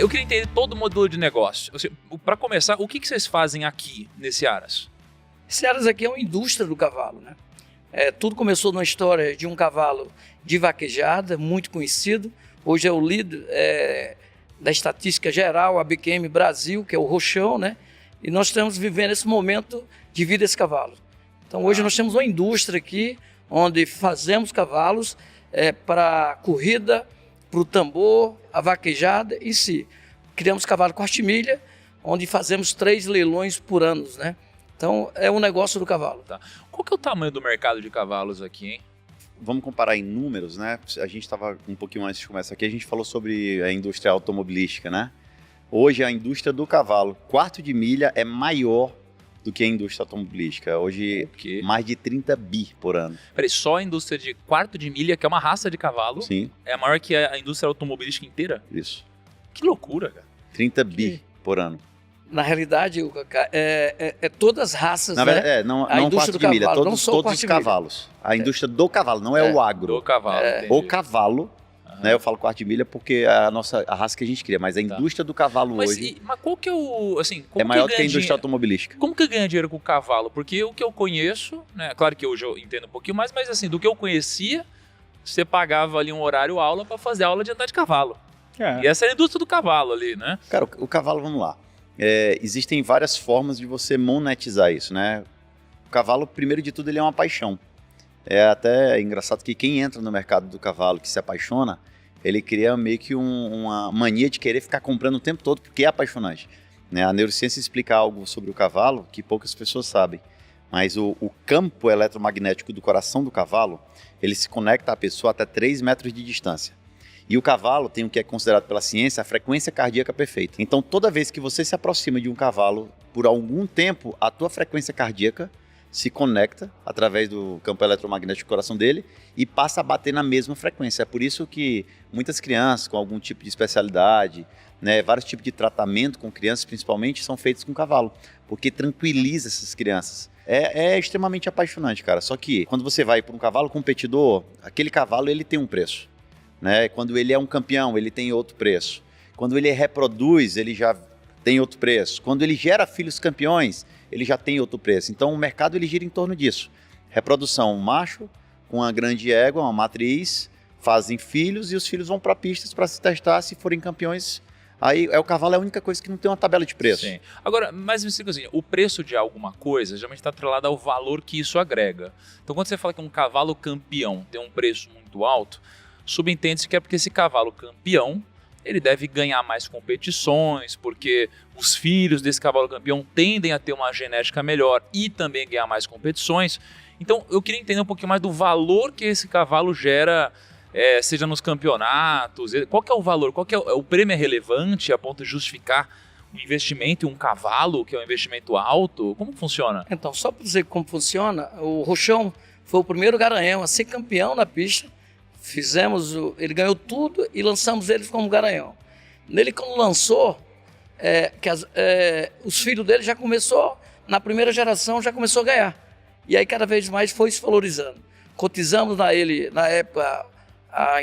Eu queria entender todo o modelo de negócio. Para começar, o que vocês fazem aqui nesse Aras? Esse Aras aqui é uma indústria do cavalo, né? Tudo começou numa história de um cavalo de vaquejada, muito conhecido. Hoje é o líder da estatística geral, a BQM Brasil, que é o Rochão, né? E nós estamos vivendo esse momento de vida desse cavalo. Então hoje nós temos uma indústria aqui, onde fazemos cavalos para corrida, para o tambor, a vaquejada e si. Criamos cavalo corte milha, onde fazemos 3 leilões por ano, né? Então é um negócio do cavalo. Tá. Qual que é o tamanho do mercado de cavalos aqui, hein? Vamos comparar em números, né? A gente estava um pouquinho antes de começar aqui, a gente falou sobre a indústria automobilística, né? Hoje a indústria do cavalo, quarto de milha, é maior do que a indústria automobilística. Hoje, mais de 30 bi por ano. Peraí, só a indústria de quarto de milha, que é uma raça de cavalo, sim, é maior que a indústria automobilística inteira? Isso. Que loucura, cara. 30 bi por ano. Na realidade, todas as raças, na verdade, né? Não a indústria quarto de milha, cavalo, todos os cavalos. A indústria do cavalo, não é o agro. Do cavalo, O cavalo, né? Eu falo quarto de milha porque é a raça que a gente cria, mas a indústria do cavalo hoje mas qual que é o... Assim, é maior do que a indústria automobilística. Como que ganha dinheiro com o cavalo? Porque o que eu conheço, né? Claro que hoje eu entendo um pouquinho mais, mas assim, do que eu conhecia, você pagava ali um horário aula para fazer aula de andar de cavalo. E essa é a indústria do cavalo ali, né? Cara, o cavalo, vamos lá. Existem várias formas de você monetizar isso, né? O cavalo, primeiro de tudo, ele é uma paixão. É até engraçado que quem entra no mercado do cavalo, que se apaixona, ele cria meio que uma mania de querer ficar comprando o tempo todo, porque é apaixonante, né? A neurociência explica algo sobre o cavalo que poucas pessoas sabem, mas o campo eletromagnético do coração do cavalo, ele se conecta à pessoa até 3 metros de distância. E o cavalo tem o que é considerado pela ciência a frequência cardíaca perfeita. Então, toda vez que você se aproxima de um cavalo, por algum tempo, a tua frequência cardíaca se conecta através do campo eletromagnético do coração dele e passa a bater na mesma frequência. É por isso que muitas crianças com algum tipo de especialidade, né, vários tipos de tratamento com crianças, principalmente, são feitos com cavalo, porque tranquiliza essas crianças. É extremamente apaixonante, cara. Só que quando você vai para um cavalo competidor, aquele cavalo ele tem um preço. Né? Quando ele é um campeão, ele tem outro preço. Quando ele reproduz, ele já tem outro preço. Quando ele gera filhos campeões, ele já tem outro preço. Então o mercado ele gira em torno disso. Reprodução, um macho com uma grande égua, uma matriz, fazem filhos e os filhos vão para pistas para se testar, se forem campeões. Aí o cavalo é a única coisa que não tem uma tabela de preço. Sim. Agora, mas me explica assim, o preço de alguma coisa geralmente está atrelado ao valor que isso agrega. Então quando você fala que um cavalo campeão tem um preço muito alto, subentende-se que é porque esse cavalo campeão, ele deve ganhar mais competições, porque os filhos desse cavalo campeão tendem a ter uma genética melhor e também ganhar mais competições. Então eu queria entender um pouquinho mais do valor que esse cavalo gera, seja nos campeonatos, qual que é o valor, qual que o prêmio é relevante a ponto de justificar um investimento em um cavalo, que é um investimento alto? Como funciona? Então, só para dizer como funciona, o Rochão foi o primeiro garanhão a ser campeão na pista. Ele ganhou tudo e lançamos ele como garanhão. Nele, quando lançou, os filhos dele já começou, na primeira geração, já começou a ganhar. E aí, cada vez mais, foi se valorizando. Cotizamos na época,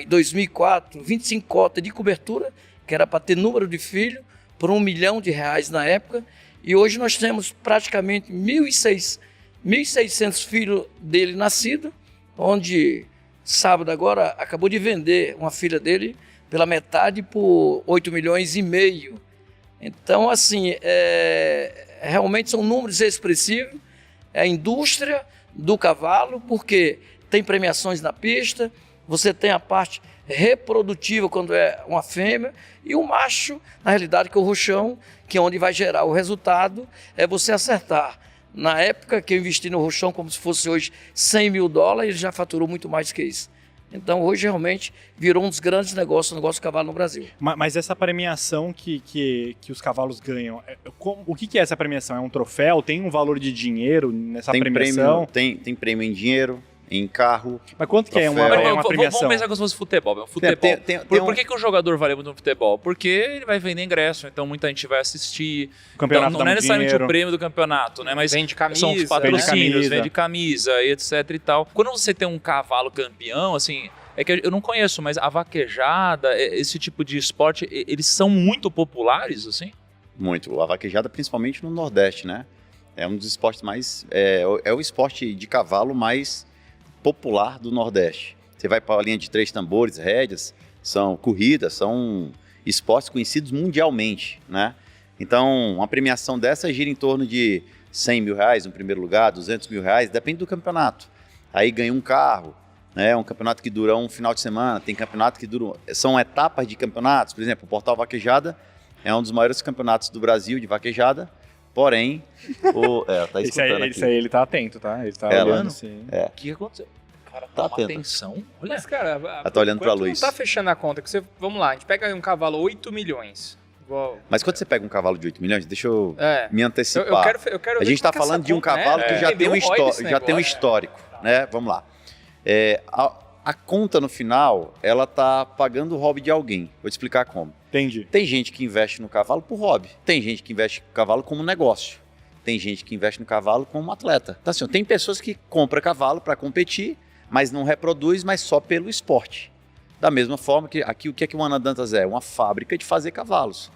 em 2004, 25 cotas de cobertura, que era para ter número de filhos, por R$1 milhão na época. E hoje nós temos praticamente 1.600 filhos dele nascidos, onde... Sábado agora, acabou de vender uma filha dele pela metade por 8,5 milhões. Então, assim, realmente são números expressivos. É a indústria do cavalo, porque tem premiações na pista, você tem a parte reprodutiva quando é uma fêmea, e o macho, na realidade, que é o rochão, que é onde vai gerar o resultado, é você acertar. Na época que eu investi no rochão, como se fosse hoje $100 mil, ele já faturou muito mais que isso. Então hoje realmente virou um dos grandes negócios, o negócio do cavalo no Brasil. Mas essa premiação que os cavalos ganham, o que é essa premiação? É um troféu? Tem um valor de dinheiro nessa premiação? Tem prêmio em dinheiro, em carro. Mas quanto que é uma premiação? Vamos pensar como se fosse futebol. É um futebol. Por que o jogador vale muito no futebol? Porque ele vai vender ingresso, então muita gente vai assistir. O campeonato então, não é necessariamente o prêmio do campeonato, né? Mas vende camisa, são os patrocínios, vende camisa, etc e tal. Quando você tem um cavalo campeão, assim, É que eu não conheço, mas a vaquejada, esse tipo de esporte, eles são muito populares, assim? Muito. A vaquejada, principalmente no Nordeste, né? É um dos esportes mais... É o esporte de cavalo mais popular do Nordeste. Você vai para a linha de 3 tambores, rédeas, são corridas, são esportes conhecidos mundialmente, né? Então, uma premiação dessa gira em torno de 100 mil reais no primeiro lugar, 200 mil reais, depende do campeonato. Aí ganha um carro, né? Um campeonato que dura um final de semana, tem campeonato que dura... São etapas de campeonatos, por exemplo, o Portal Vaquejada é um dos maiores campeonatos do Brasil de vaquejada, porém... tá escutando aqui. Isso aí ele tá atento, tá? Ele tá olhando, sim. O que aconteceu? Cara, Tá toma atento. atenção. Olha, Mas, cara, Tá olhando pra quanto luz. não tá fechando a conta. Vamos lá, a gente pega aí um cavalo 8 milhões. Igual, Mas quando você pega um cavalo de 8 milhões, deixa eu me antecipar. eu quero A ver gente está como que essa falando de um conta, né? cavalo que já Entender tem um, o ROI desse já tem um negócio. histórico, né? Vamos lá. A conta no final, ela tá pagando o hobby de alguém. Vou te explicar como. Entendi. Tem gente que investe no cavalo por hobby. Tem gente que investe no cavalo como negócio. Tem gente que investe no cavalo como atleta. Então, assim, tem pessoas que compram cavalo para competir, mas não reproduz, mas só pelo esporte. Da mesma forma que aqui, o que é que o Ana Dantas é? Uma fábrica de fazer cavalos.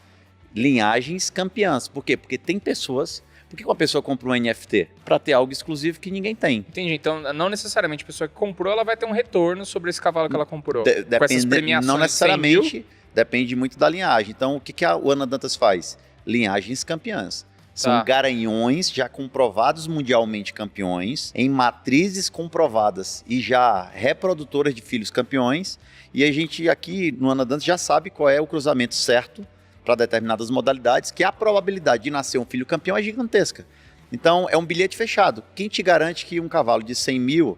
Linhagens campeãs. Por quê? Porque tem pessoas... Por que uma pessoa compra um NFT? Para ter algo exclusivo que ninguém tem. Entendi. Então, não necessariamente a pessoa que comprou, ela vai ter um retorno sobre esse cavalo que ela comprou. Com essas Depende, premiações não de 100 mil. necessariamente, depende muito da linhagem. Então, o que o Ana Dantas faz? Linhagens campeãs. São Tá. garanhões já comprovados mundialmente campeões, em matrizes comprovadas e já reprodutoras de filhos campeões. E a gente aqui no Ana Dantas já sabe qual é o cruzamento certo para determinadas modalidades, que a probabilidade de nascer um filho campeão é gigantesca. Então, é um bilhete fechado. Quem te garante que um cavalo de 100 mil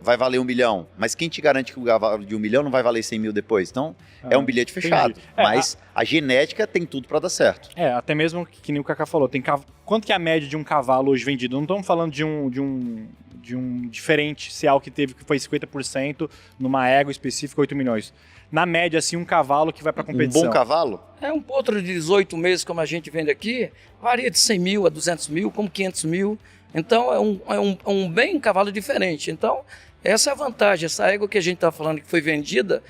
vai valer 1 milhão? Mas quem te garante que o cavalo de 1 milhão não vai valer 100 mil depois? Então, é um bilhete fechado. entendi. Mas a genética tem tudo para dar certo. Até mesmo que nem o Kaká falou, quanto que é a média de um cavalo hoje vendido? Não estamos falando de um diferencial que teve, que foi 50%, numa égua específica, 8 milhões. Na média, assim, um cavalo que vai pra competição. Um bom cavalo? Um potro de 18 meses, como a gente vende aqui, varia de 100 mil a 200 mil, como 500 mil. Então, é um bem cavalo diferente. Então, essa é a vantagem. Essa égua que a gente está falando que foi vendida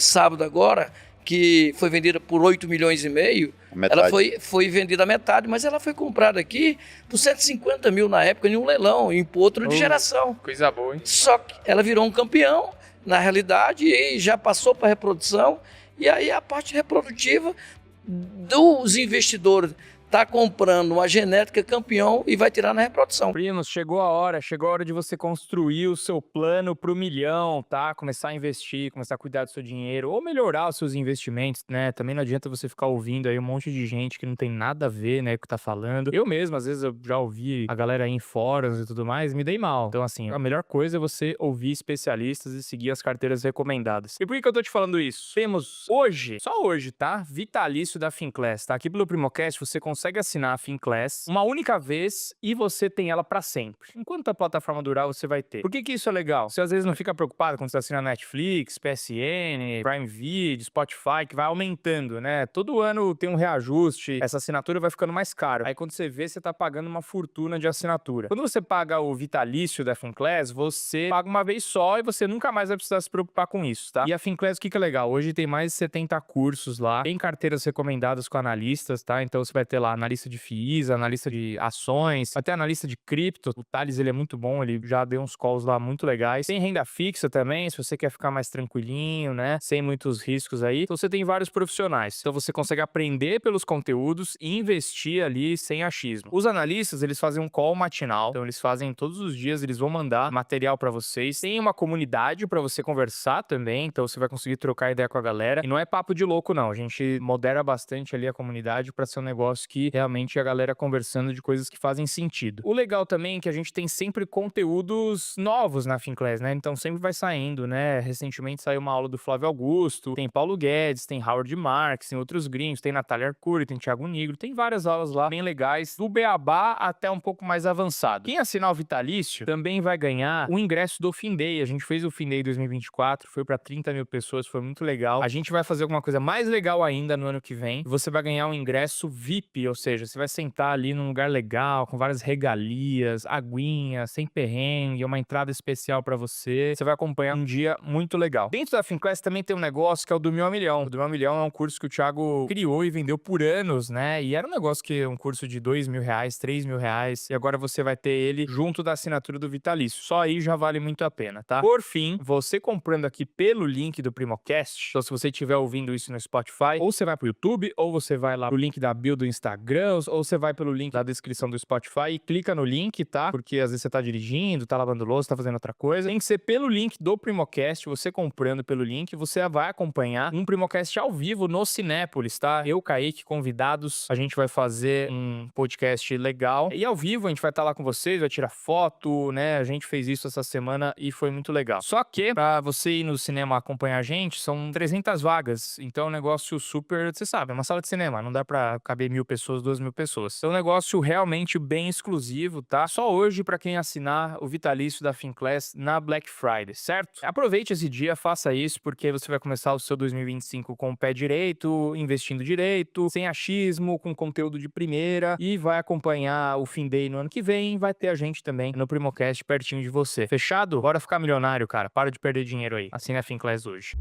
sábado agora, que foi vendida por 8 milhões e meio, ela foi vendida a metade, mas ela foi comprada aqui por 150 mil na época, em um leilão, em potro de geração. Coisa boa, hein? Só que ela virou um campeão, na realidade, e já passou para reprodução. E aí a parte reprodutiva dos investidores está comprando uma genética campeão e vai tirar na reprodução. Primos, chegou a hora de você construir o seu plano pro milhão, tá? Começar a investir, começar a cuidar do seu dinheiro, ou melhorar os seus investimentos, né? Também não adianta você ficar ouvindo aí um monte de gente que não tem nada a ver, né, com o que tá falando. Eu mesmo, às vezes, eu já ouvi a galera aí em fóruns e tudo mais, me dei mal. Então, assim, a melhor coisa é você ouvir especialistas e seguir as carteiras recomendadas. E por que eu tô te falando isso? Temos hoje, só hoje, tá? Vitalício da Finclass, tá? Aqui pelo Primocast você consegue assinar a Finclass uma única vez e você tem ela pra sempre. Enquanto a plataforma durar, você vai ter. Por que isso é legal? Você às vezes não fica preocupado quando você assina Netflix, PSN, Prime Video, Spotify, que vai aumentando, né? Todo ano tem um reajuste, essa assinatura vai ficando mais cara. Aí quando você vê, você tá pagando uma fortuna de assinatura. Quando você paga o Vitalício da Finclass, você paga uma vez só e você nunca mais vai precisar se preocupar com isso, tá? E a Finclass, o que é legal? Hoje tem mais de 70 cursos lá, tem carteiras recomendadas com analistas, tá? Então você vai ter lá analista de FIIs, analista de ações, até analista de cripto. O Thales, ele é muito bom, ele já deu uns calls lá muito legais. Tem renda fixa também, se você quer ficar mais tranquilinho, né? Sem muitos riscos aí. Então você tem vários profissionais. Então você consegue aprender pelos conteúdos e investir ali sem achismo. Os analistas, eles fazem um call matinal. Então eles fazem todos os dias, eles vão mandar material pra vocês. Tem uma comunidade pra você conversar também, então você vai conseguir trocar ideia com a galera. E não é papo de louco, não. A gente modera bastante ali a comunidade pra ser um negócio que realmente a galera conversando de coisas que fazem sentido. O legal também é que a gente tem sempre conteúdos novos na Finclass, né? Então sempre vai saindo, né? Recentemente saiu uma aula do Flávio Augusto, tem Paulo Guedes, tem Howard Marks, tem outros gringos, tem Natália Arcuri, tem Thiago Nigro, tem várias aulas lá bem legais, do beabá até um pouco mais avançado. Quem assinar o Vitalício também vai ganhar o ingresso do Finday. A gente fez o Finday 2024, foi para 30 mil pessoas, foi muito legal. A gente vai fazer alguma coisa mais legal ainda no ano que vem. Você vai ganhar um ingresso VIP VIP, ou seja, você vai sentar ali num lugar legal, com várias regalias, aguinha, sem perrengue, uma entrada especial pra você. Você vai acompanhar um dia muito legal. Dentro da Finclass também tem um negócio que é o do 1.000 a Milhão. O do 1.000 a Milhão é um curso que o Thiago criou e vendeu por anos, né? E era um negócio que é um curso de R$2.000, R$3.000, e agora você vai ter ele junto da assinatura do Vitalício. Só aí já vale muito a pena, tá? Por fim, você comprando aqui pelo link do Primocast, então se você estiver ouvindo isso no Spotify, ou você vai pro YouTube, ou você vai lá pro link da bio do Instagram, ou você vai pelo link da descrição do Spotify e clica no link, tá? Porque às vezes você tá dirigindo, tá lavando louça, tá fazendo outra coisa. Tem que ser pelo link do Primocast, você comprando pelo link, você vai acompanhar um Primocast ao vivo no Cinépolis, tá? Eu, Kaique, convidados, a gente vai fazer um podcast legal. E ao vivo a gente vai estar lá com vocês, vai tirar foto, né? A gente fez isso essa semana e foi muito legal. Só que, pra você ir no cinema acompanhar a gente, são 300 vagas. Então é um negócio super, você sabe, é uma sala de cinema, não dá pra caber 1.000 pessoas, 2.000 pessoas. Então é um negócio realmente bem exclusivo, tá? Só hoje pra quem assinar o Vitalício da Finclass na Black Friday, certo? Aproveite esse dia, faça isso, porque você vai começar o seu 2025 com o pé direito, investindo direito, sem achismo, com conteúdo de primeira, e vai acompanhar o Findei no ano que vem, vai ter a gente também no Primocast pertinho de você. Fechado? Bora ficar milionário, cara. Para de perder dinheiro aí. Assine a Finclass hoje.